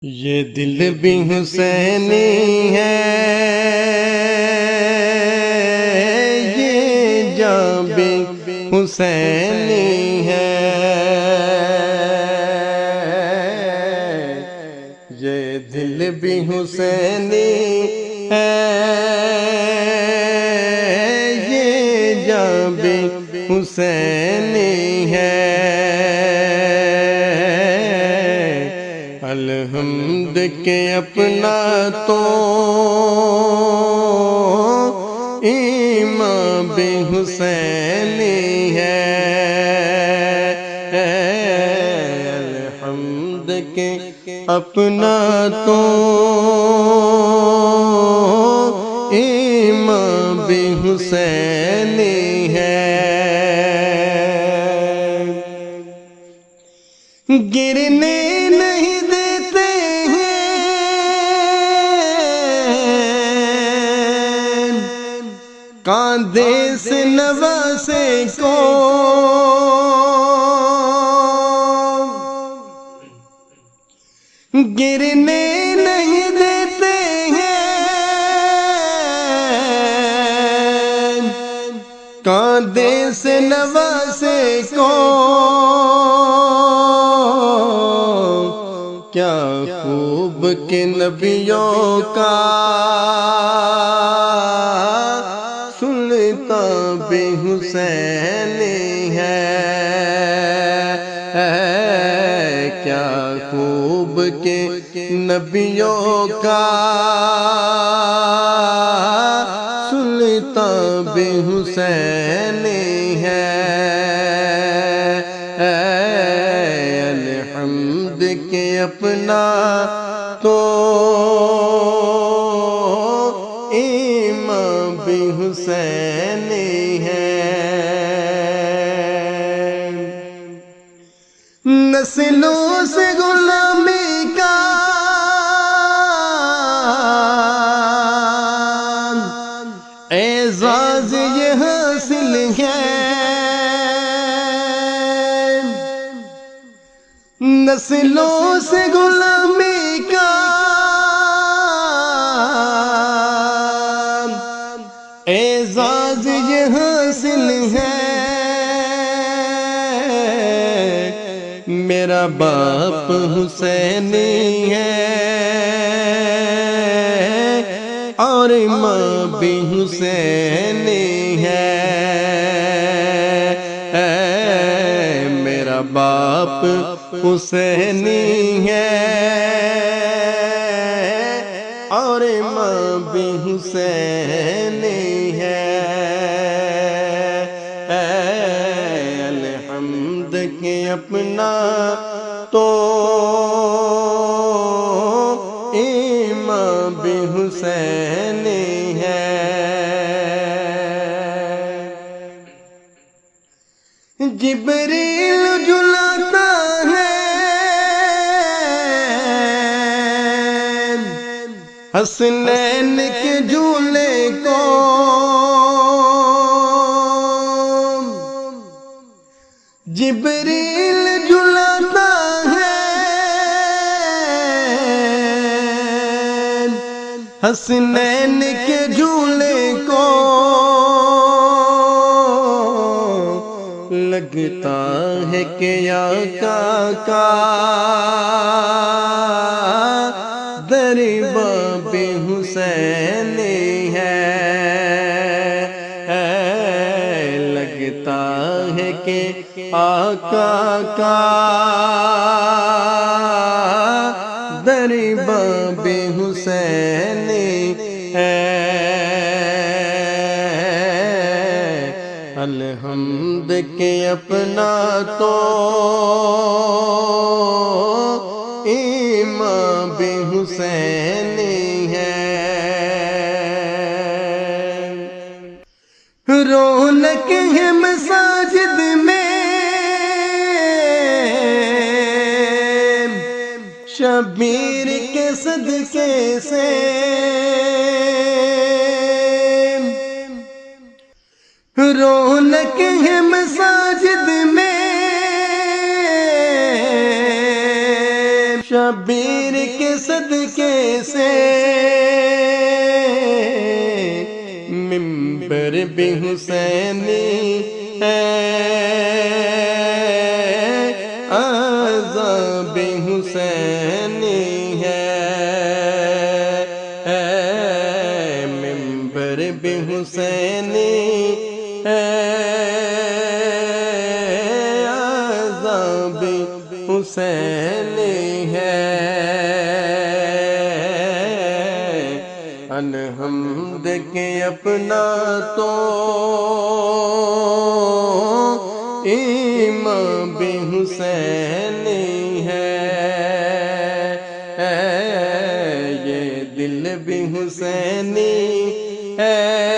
یہ دل بھی حسینی ہے، یہ جاں بھی حسینی ہے، یہ دل بھی حسینی ہے، یہ جاں بھی حسینی ہے۔ الحمد کے اپنا تو ایمان بھی حسینی ہے، الحمد کے اپنا تو ایمان بھی حسینی ہے۔ گرنے نہیں دیتے ہیں کاندھے سے نواسے کو، گرنے نہیں دیتے ہیں کاندھے سے نواسے کو، کیا خوب کہ نبیوں کا سلطان بھی حسینی ہے، کیا خوب کہ نبیوں کا سلطان بھی حسینی ہے۔ الحمد کے اپنا تو ایمان بھی حسینی ہے۔ نسلوں سے غلامی کا اعزاز یہ حاصل ہے، نسلوں سے غلامی کا اعزاز یہ حاصل ہے۔ میرا باپ حسینی ہے اور ماں بھی حسینی ہے، میرا باپ حسینی ہے اور ماں بھی حسینی ہے۔ الحمد کے اپنا تو ایمان بھی حسینی ہے۔ جبریل جلاتا ہے حسنین کے جھولے کو، جبریل جلاتا ہے حسنین کے جھولے کو، لگتا ہے کہ آقا کا دربار بھی حسینی ہے، لگتا ہے کہ آقا کا دربار بھی حسینی ہے۔ الحمد کے اپنا تو ایمان بھی حسینی ہے۔ رونق ہے مساجد میں شبیر کے صدقے سے، رونق ہے مساجد میں شبیر کے صدقے سے منبر بھی حسینی ہے، اعضاء بھی حسینی ہے، منبر بھی حسینی ہے، اعضاء بھی حسینی ہے۔ الحمد کے اپنا تو امام بھی حسینی ہے، یہ دل بھی حسینی ہے،